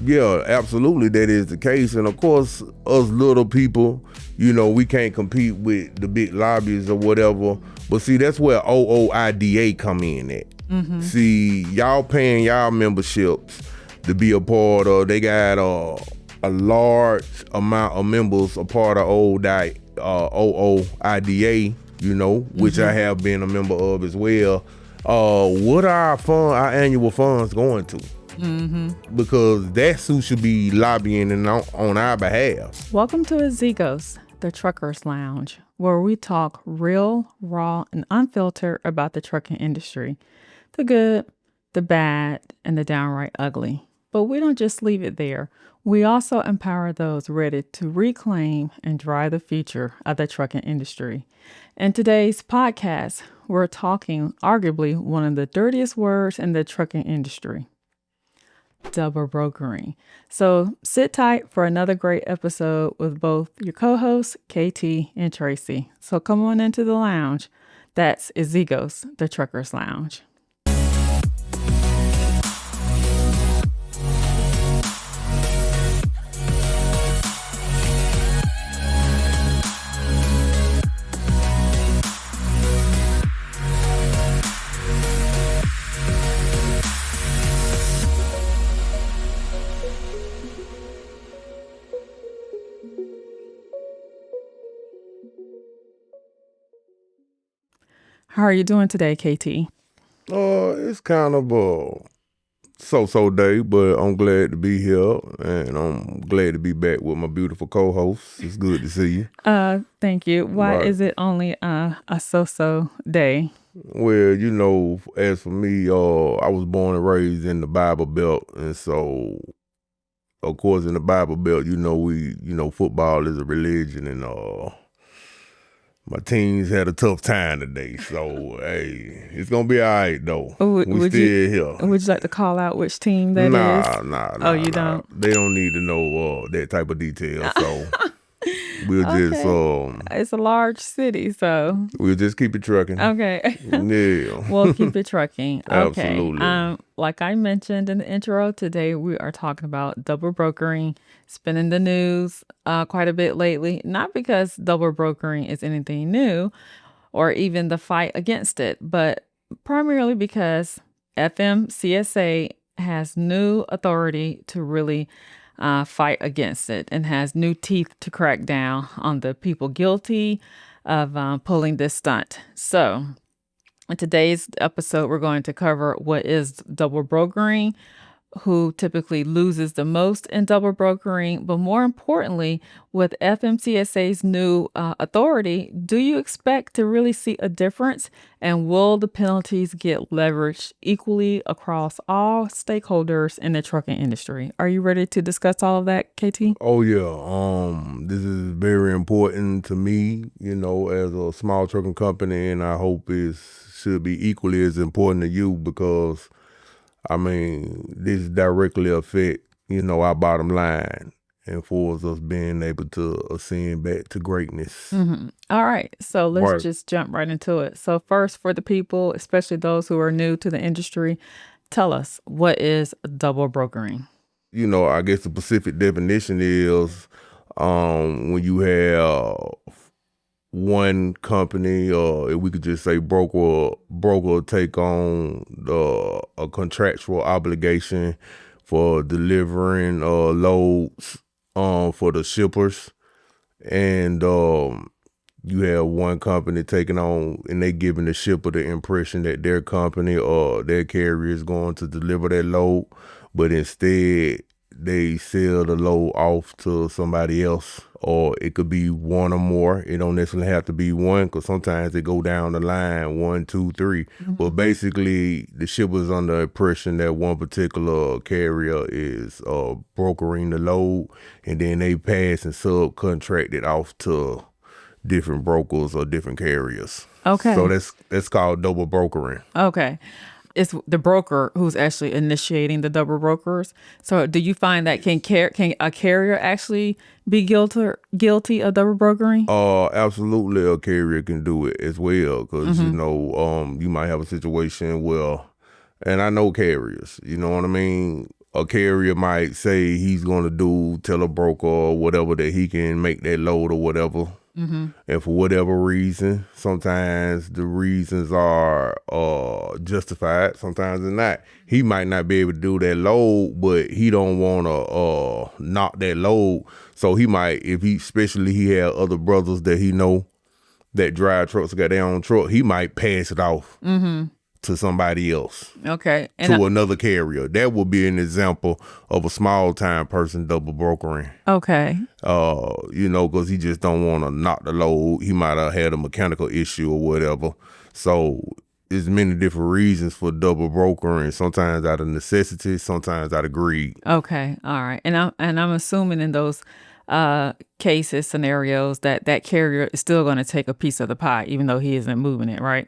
Yeah, absolutely, that is the case. And of course, us little people, we can't compete with the big lobbyists or whatever. But see, that's where OOIDA come in at. Mm-hmm. See, y'all paying y'all memberships to be a part of. They got a large amount of members a part of OOIDA, which I have been a member of as well. What are our annual funds going to? Mm-hmm. Because that's who should be lobbying on our behalf. Welcome to Azigos, the Truckers Lounge, where we talk real, raw, and unfiltered about the trucking industry. The good, the bad, and the downright ugly. But we don't just leave it there. We also empower those ready to reclaim and drive the future of the trucking industry. In today's podcast, we're talking arguably one of the dirtiest words in the trucking industry. Double brokering. So sit tight for another great episode with both your co-hosts, KT and Tracy. So come on into the lounge. That's Azigos, the Truckers Lounge. How are you doing today, KT? It's kind of a so-so day, but I'm glad to be here, and I'm glad to be back with my beautiful co-host. It's good to see you. Thank you. Why is it only a so-so day? Well, as for me, I was born and raised in the Bible Belt, and so, of course, in the Bible Belt, football is a religion, and my teams had a tough time today, so hey, it's gonna be all right though. We still here. Would you like to call out which team that is? Nah. Oh, you don't? They don't need to know that type of detail. So we'll just it's a large city, so we'll just keep it trucking. Okay. Yeah. We'll keep it trucking. Okay. Absolutely. Like I mentioned in the intro, today we are talking about double brokering. It's been in the news quite a bit lately, not because double brokering is anything new or even the fight against it, but primarily because FMCSA has new authority to really fight against it and has new teeth to crack down on the people guilty of pulling this stunt. So in today's episode, we're going to cover what is double brokering, who typically loses the most in double brokering, but more importantly, with FMCSA's new authority, do you expect to really see a difference? And will the penalties get leveraged equally across all stakeholders in the trucking industry? Are you ready to discuss all of that, KT? Oh yeah. This is very important to me, as a small trucking company, and I hope it should be equally as important to you because this directly affect, our bottom line and for us being able to ascend back to greatness. Mm-hmm. All right. So let's just jump right into it. So first, for the people, especially those who are new to the industry, tell us, what is double brokering? I guess the specific definition is when you have one company, or if we could just say broker take on a contractual obligation for delivering loads for the shippers, and you have one company taking on, and they giving the shipper the impression that their company or their carrier is going to deliver that load, but instead they sell the load off to somebody else, or it could be one or more. It don't necessarily have to be one, because sometimes they go down the line 1, 2, 3. Mm-hmm. But basically, the shipper's under the impression that one particular carrier is brokering the load, and then they pass and subcontract it off to different brokers or different carriers. Okay. So that's called double brokering. Okay. It's the broker who's actually initiating the double brokers. So do you find that can a carrier actually be guilty of double brokering? Absolutely, a carrier can do it as well, because you might have a situation where, and I know carriers, you know what I mean? a carrier might say he's going to tell a broker or whatever that he can make that load or whatever. And for whatever reason, sometimes the reasons are justified, sometimes they're not. He might not be able to do that load, but he don't want to knock that load. So he might, especially he had other brothers that he know that drive trucks, got their own truck, he might pass it off to somebody else. Okay. To another carrier. That would be an example of a small time person double brokering. Okay. Because he just don't want to knock the load. He might have had a mechanical issue or whatever. So there's many different reasons for double brokering. Sometimes out of necessity, sometimes out of greed. Okay. All right. And I'm assuming in those cases, scenarios, that carrier is still going to take a piece of the pie, even though he isn't moving it, right?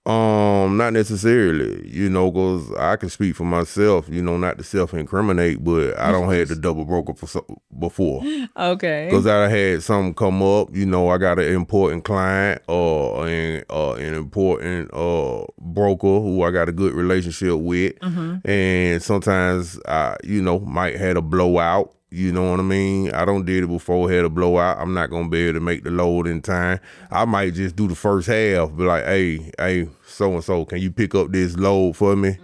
Not necessarily, because I can speak for myself, not to self-incriminate, but I don't had the double broker before. Okay. Because I had something come up, I got an important client or an important broker who I got a good relationship with. And sometimes I, might had a blowout. You know what I mean? I don't did it before, had a blowout. I'm not going to be able to make the load in time. I might just do the first half, be like, hey, so-and-so, can you pick up this load for me?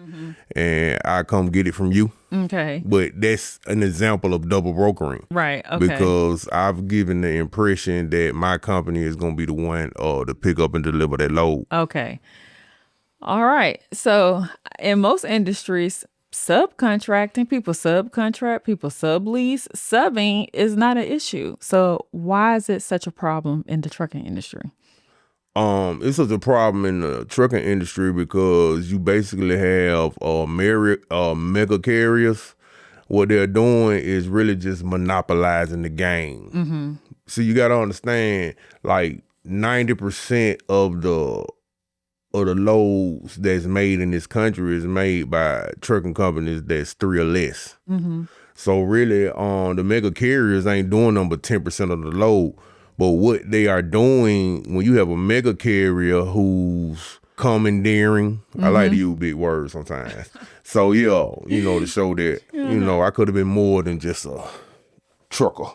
And I come get it from you. Okay. But that's an example of double brokering. Right, okay. Because I've given the impression that my company is going to be the one to pick up and deliver that load. Okay. All right. So in most industries, subcontracting, people subcontract, people sublease, subbing is not an issue. So why is it such a problem in the trucking industry? It's such a problem in the trucking industry because you basically have mega carriers. What they're doing is really just monopolizing the game. So you got to understand, like 90% of the loads that's made in this country is made by trucking companies that's 3 or less. So really, the mega carriers ain't doing them but 10% of the load. But what they are doing, when you have a mega carrier who's commandeering, I like to use big words sometimes. So yeah, to show that, I could have been more than just a trucker.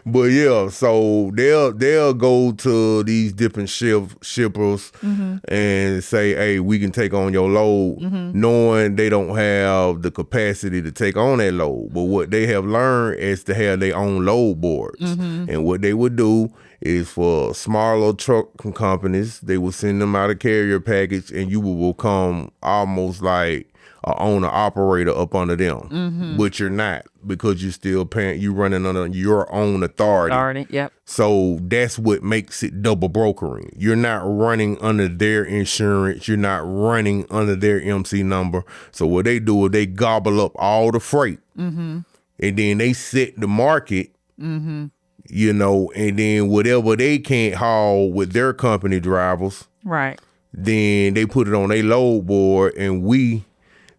But yeah, so they'll go to these different shippers and say, hey, we can take on your load, knowing they don't have the capacity to take on that load. But what they have learned is to have their own load boards. And what they would do is for smaller trucking companies, they will send them out a carrier package and you will become almost like a owner operator up under them, but you're not, because you're still paying. You running under your own authority. Yep. So that's what makes it double brokering. You're not running under their insurance. You're not running under their MC number. So what they do is they gobble up all the freight, and then they set the market. And then whatever they can't haul with their company drivers, right? Then they put it on their load board, and we.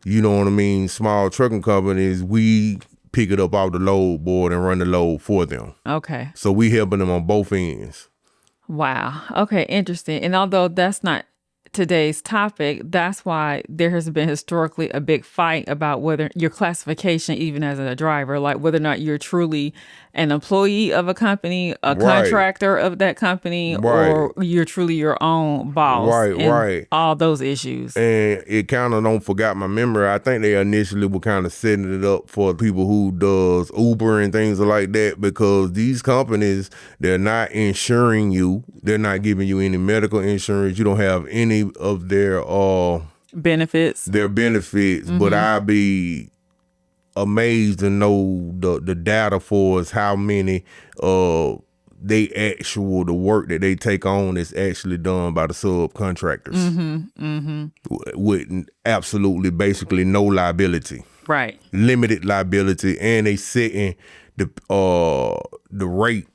You know what I mean? Small trucking companies, we pick it up off the load board and run the load for them. Okay. So we helping them on both ends. Wow. Okay. Interesting. And although that's not today's topic, that's why there has been historically a big fight about whether your classification, even as a driver, like whether or not you're truly an employee of a company, a contractor of that company, or you're truly your own boss. Right. All those issues. And it kind of don't forgot my memory. I think they initially were kind of setting it up for people who does Uber and things like that, because these companies, they're not insuring you. They're not giving you any medical insurance. You don't have any of their benefits. But I'd be amazed to know the data for us, how many the work that they take on is actually done by the subcontractors with absolutely basically no liability, right? Limited liability, and they setting the rate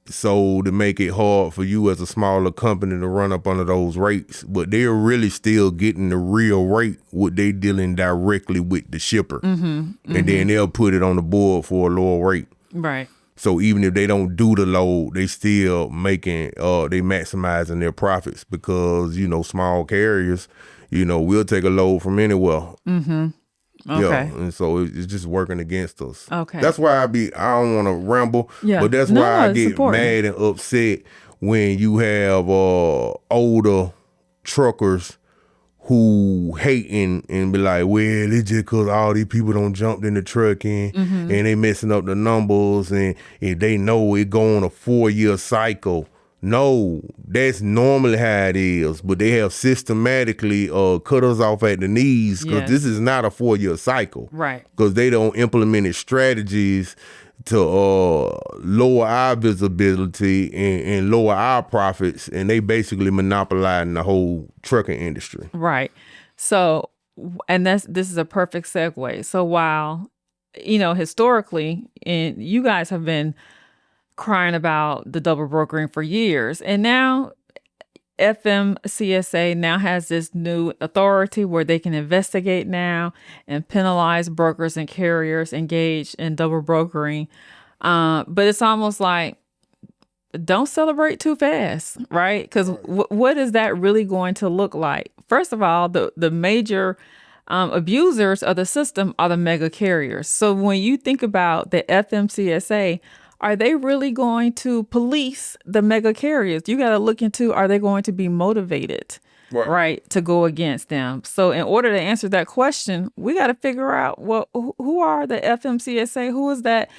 so to make it hard for you as a smaller company to run up under those rates. But they're really still getting the real rate, what they dealing directly with the shipper. And then they'll put it on the board for a lower rate. Right. So even if they don't do the load, they still making, they maximizing their profits, because, small carriers, we'll take a load from anywhere. Yeah, Okay. and so it's just working against us. Okay. That's why I don't want to ramble, Yeah. but that's why No, I it's get important. mad and upset when you have older truckers who hating and be like, well, it's just because all these people don't jump in the trucking Mm-hmm. and they messing up the numbers, and if they know it go on a 4-year cycle. No, that's normally how it is, but they have systematically cut us off at the knees because this Yes. is not a 4-year cycle, Right. because they don't implement strategies to lower our visibility and lower our profits, and they basically monopolizing the whole trucking industry. Right. So, and this is a perfect segue. So while, historically, and you guys have been crying about the double brokering for years, and now FMCSA now has this new authority where they can investigate now and penalize brokers and carriers engaged in double brokering. But it's almost like, don't celebrate too fast, right? Because what is that really going to look like? First of all, the major abusers of the system are the mega carriers. So when you think about the FMCSA, are they really going to police the mega carriers? You got to look into, are they going to be motivated, right, to go against them? So in order to answer that question, we got to figure out, well, who are the FMCSA? Who is that,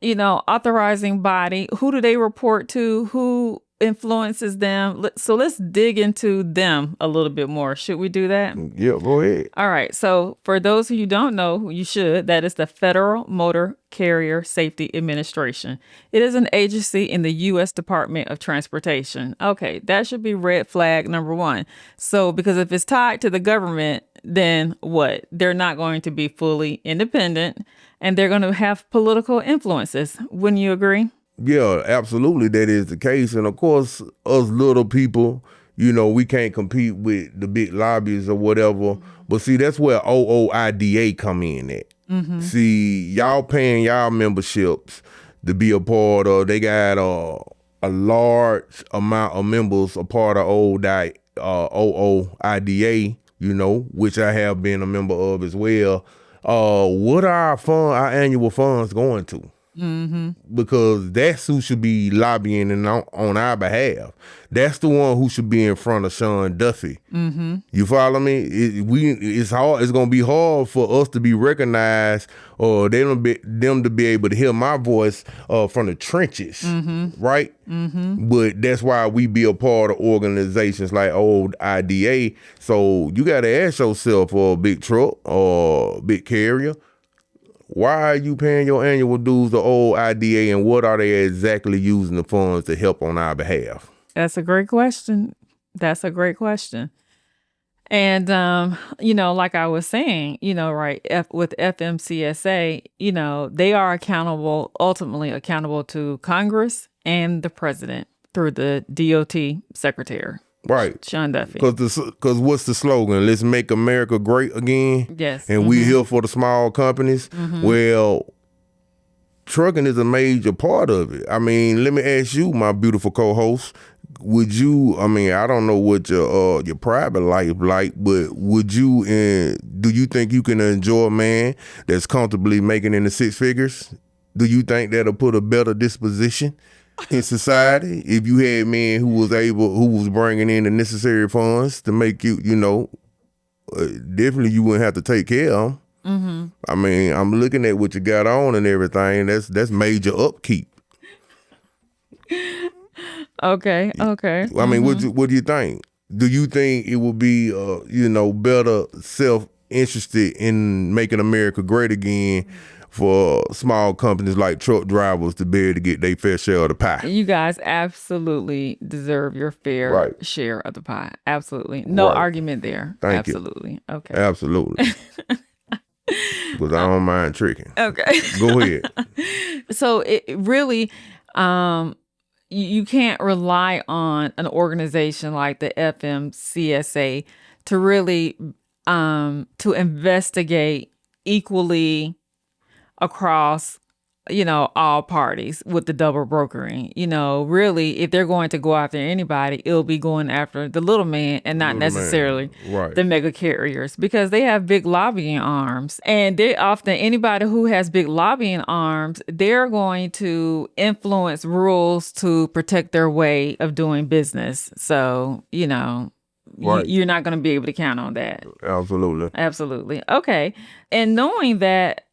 authorizing body? Who do they report to? Who influences them? So let's dig into them a little bit more. Should we do that? Yeah, go ahead. All right. So for those who you don't know, you should. That is the Federal Motor Carrier Safety Administration. It is an agency in the U.S. Department of Transportation. Okay, that should be red flag number one. So because if it's tied to the government, then what? They're not going to be fully independent, and they're going to have political influences. Wouldn't you agree? Yeah, absolutely, that is the case. And of course, us little people, we can't compete with the big lobbyists or whatever. But see, that's where OOIDA come in at. Mm-hmm. See, y'all paying y'all memberships to be a part of. They got a large amount of members a part of OOIDA, which I have been a member of as well. What are our annual funds going to? Mm-hmm. Because that's who should be lobbying and on our behalf. That's the one who should be in front of Sean Duffy. Mm-hmm. You follow me? It's hard. It's gonna be hard for us to be recognized, or them to be able to hear my voice from the trenches, right? Mm-hmm. But that's why we be a part of organizations like old IDA. So you got to ask yourself, for a big truck or big carrier, why are you paying your annual dues to old IDA, and what are they exactly using the funds to help on our behalf? That's a great question. That's a great question. And, like I was saying, right, with FMCSA, they are ultimately accountable to Congress and the president through the DOT secretary. Right. Sean Duffy. Because what's the slogan? Let's make America great again. Yes. And we here for the small companies. Well, trucking is a major part of it. I mean, let me ask you, my beautiful co-host, would you, I don't know what your private life like, but do you think you can enjoy a man that's comfortably making in the six figures? Do you think that'll put a better disposition in society if you had men who was bringing in the necessary funds to make you, definitely you wouldn't have to take care of them. Mm-hmm. I mean, I'm looking at what you got on and everything. That's major upkeep. Okay. I mean, what do you think? Do you think it would be, better self-interested in making America great again for small companies like truck drivers to be able to get their fair share of the pie? You guys absolutely deserve your fair share of the pie. Absolutely. No argument there. Thank absolutely. you. Okay. Absolutely. Because I don't mind tricking. Okay. Go ahead. So it really, you can't rely on an organization like the FMCSA to really to investigate equally across all parties with the double brokering. Really, if they're going to go after anybody, it'll be going after the little man and not Little man. necessarily Right. the mega carriers, because they have big lobbying arms. And they often, anybody who has big lobbying arms, they're going to influence rules to protect their way of doing business. So, Right. you're not going to be able to count on that. Absolutely. Absolutely. Okay. And knowing that,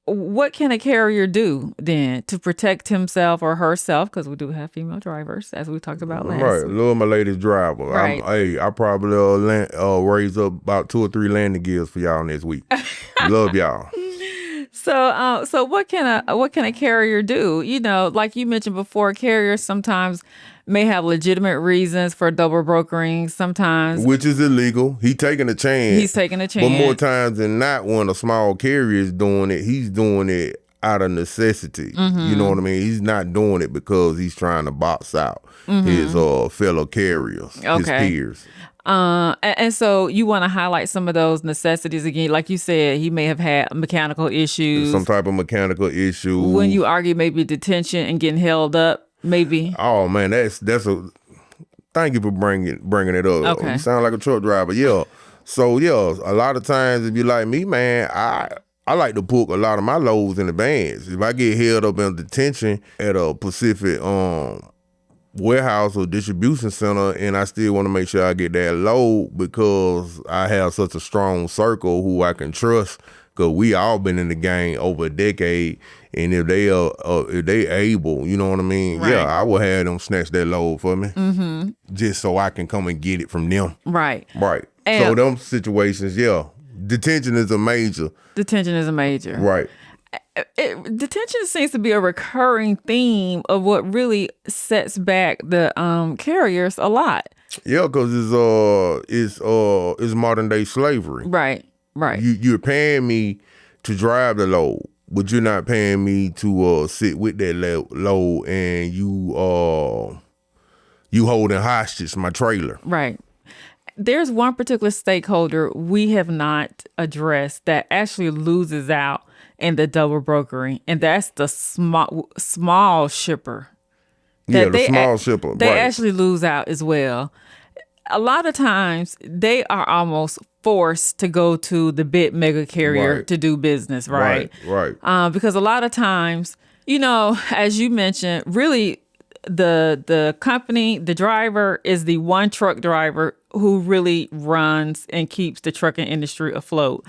what can a carrier do then to protect himself or herself? Because we do have female drivers, as we talked about last Right. week. Love my lady's driver. Right. I probably raise up about 2 or 3 landing gears for y'all next week. Love y'all. So what can a carrier do? Like you mentioned before, carriers sometimes may have legitimate reasons for double brokering. Sometimes, Which is illegal. He's taking a chance. He's taking a chance. But more times than not, when a small carrier is doing it, he's doing it out of necessity. You know what I mean? He's not doing it because he's trying to box out his fellow carriers, his peers. And so you want to highlight some of those necessities again. Like you said, he may have had mechanical issues. Some type of mechanical issue. When you argue maybe detention and getting held up, maybe. Oh man, that's a. Thank you for bringing it up. Okay. You sound like a truck driver. Yeah. So yeah, a lot of times if you like me, man, I like to book a lot of my loads in advance. If I get held up in detention at a Pacific warehouse or distribution center, and I still want to make sure I get that load because I have such a strong circle who I can trust. Cause we all been in the game over a decade, and if they able, you know what I mean? Right. Yeah, I will have them snatch that load for me, just so I can come and get it from them. Right. Right. And so them situations, yeah, detention is a major. Right. Detention seems to be a recurring theme of what really sets back the carriers a lot. Yeah, cause it's modern day slavery. Right. You're paying me to drive the load, but you're not paying me to sit with that load, and you holding hostage my trailer. Right. There's one particular stakeholder we have not addressed that actually loses out in the double brokering, and that's the small shipper. Small shipper. They right. actually lose out as well. A lot of times they are almost forced to go to the big mega carrier to do business, right? Right. Because a lot of times, as you mentioned, really the company, the driver is the one truck driver who really runs and keeps the trucking industry afloat.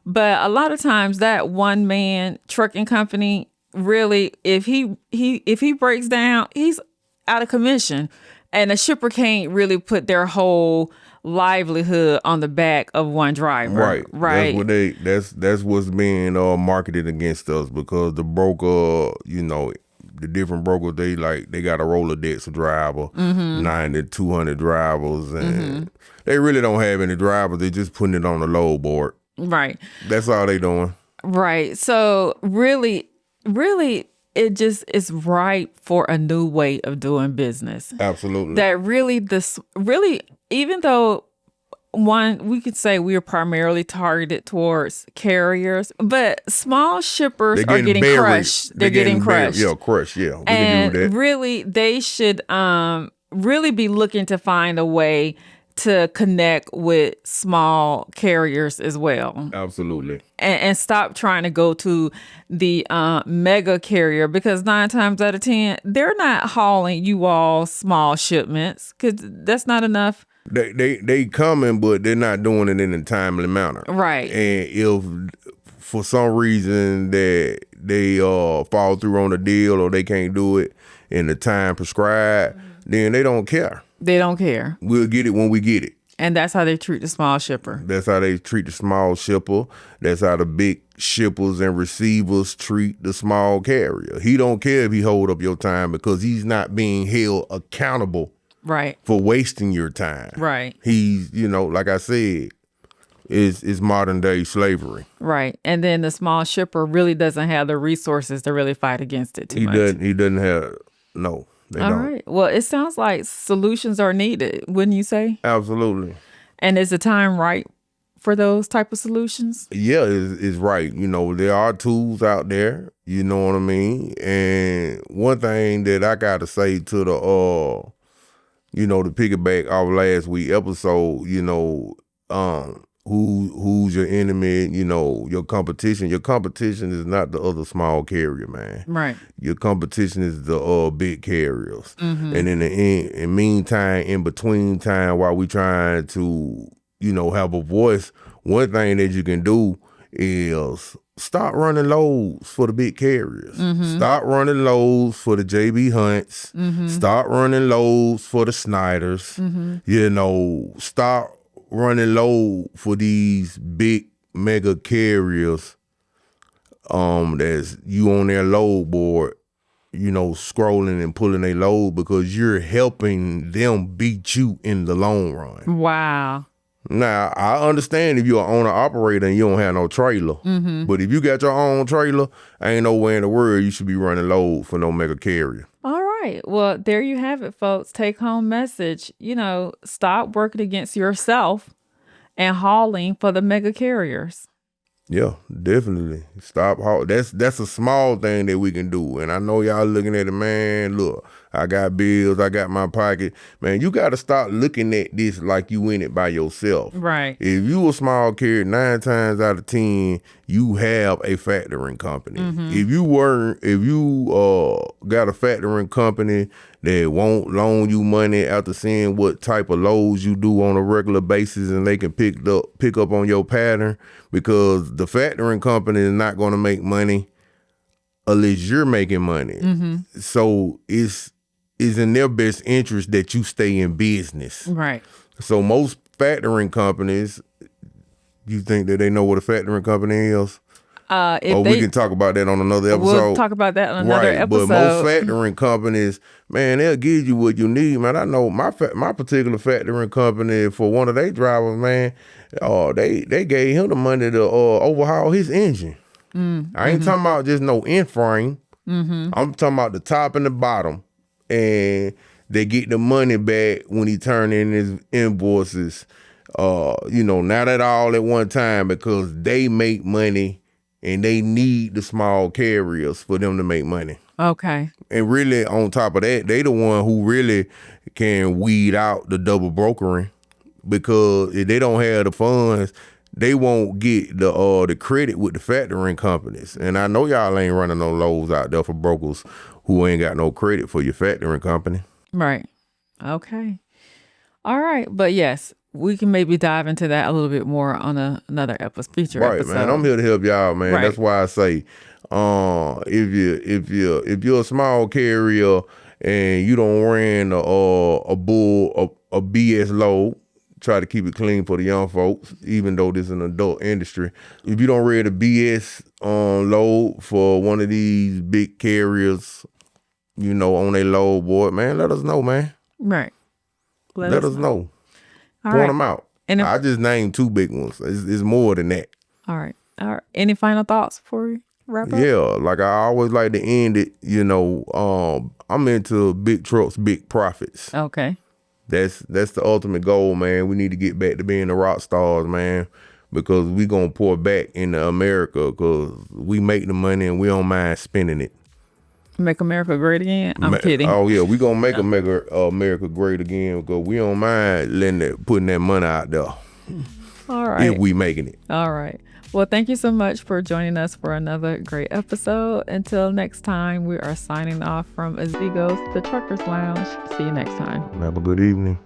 But a lot of times that one man trucking company, really, if he breaks down, he's out of commission. And a shipper can't really put their whole livelihood on the back of one driver. Right. That's what's being marketed against us, because the broker, the different brokers, they got a Rolodex of driver, 90, 200 drivers, and they really don't have any drivers. They just putting it on the load board. Right. That's all they doing. Right. So really, it just is ripe for a new way of doing business. Absolutely. That really, even though we could say we are primarily targeted towards carriers, but small shippers are getting crushed. They're getting crushed. Yeah, crushed. Yeah, we and can do that. Really, they should really be looking to find a way to connect with small carriers as well. Absolutely. And stop trying to go to the mega carrier, because 9 times out of 10, they're not hauling you all small shipments, because that's not enough. They coming, but they're not doing it in a timely manner. Right. And if for some reason that they fall through on a deal, or they can't do it in the time prescribed, then they don't care. They don't care. We'll get it when we get it. And that's how they treat the small shipper. That's how they treat the small shipper. That's how the big shippers and receivers treat the small carrier. He don't care if he hold up your time, because he's not being held accountable for wasting your time. Right. He's, like I said, is modern day slavery. Right. And then the small shipper really doesn't have the resources to really fight against it too much. He doesn't have, no. All right. Well, it sounds like solutions are needed, wouldn't you say? Absolutely. And is the time right for those type of solutions? Yeah, is right. You know, there are tools out there. You know what I mean? And one thing that I gotta say to the you know, to piggyback off last week episode, you know, who's your enemy, you know, your competition. Your competition is not the other small carrier, man. Right. Your competition is the big carriers. And in meantime, in between time, while we trying to, you know, have a voice, one thing that you can do is stop running loads for the big carriers. Stop running loads for the JB Hunts. Stop running loads for the Snyders. You know, stop running load for these big mega carriers. That's you on their load board, you know, scrolling and pulling a load because you're helping them beat you in the long run. Wow. Now, I understand if you're an owner operator and you don't have no trailer. But if you got your own trailer, ain't nowhere in the world you should be running load for no mega carrier. All right. Well, there you have it, folks. Take home message. You know, stop working against yourself and hauling for the mega carriers. Yeah, definitely. Stop. That's a small thing that we can do. And I know y'all looking at it, man, look, I got bills, I got my pocket. Man, you got to start looking at this like you in it by yourself. Right. If you a small carrier, 9 times out of 10, you have a factoring company. If you got a factoring company that won't loan you money after seeing what type of loads you do on a regular basis, and they can pick up on your pattern, because the factoring company is not going to make money unless you're making money. So it's in their best interest that you stay in business. Right. So most factoring companies, you think that they know what a factoring company is? We can talk about that on another episode. We'll talk about that on another episode. But most factoring companies, man, they'll give you what you need, man. I know my particular factoring company, for one of their drivers, man, they gave him the money to overhaul his engine. I ain't talking about just no end frame. I'm talking about the top and the bottom. And they get the money back when he turn in his invoices, you know, not at all at one time, because they make money and they need the small carriers for them to make money. Okay. And really, on top of that, they the one who really can weed out the double brokering, because if they don't have the funds, they won't get the credit with the factoring companies. And I know y'all ain't running no loads out there for brokers who ain't got no credit for your factoring company. Right. Okay. All right. But yes, we can maybe dive into that a little bit more on another feature right, episode. Man. I'm here to help y'all, man. Right. That's why I say, if you're a small carrier and you don't run a BS load, try to keep it clean for the young folks, even though this is an adult industry. If you don't read a BS load for one of these big carriers, you know, on their load board, man, let us know, man. Right. Let us know. All Point right. them out. And I just named 2 big ones. It's more than that. All right. Any final thoughts before we wrap up? Yeah, like I always like to end it, you know, I'm into big trucks, big profits. Okay. That's the ultimate goal, man. We need to get back to being the rock stars, man, because we gonna pour back into America, because we make the money and we don't mind spending it. Make America great again? I'm kidding. Oh yeah, we gonna make America great again, because we don't mind putting that money out there. All right. If we making it. All right. Well, thank you so much for joining us for another great episode. Until next time, we are signing off from Azigo's The Truckers Lounge. See you next time. Have a good evening.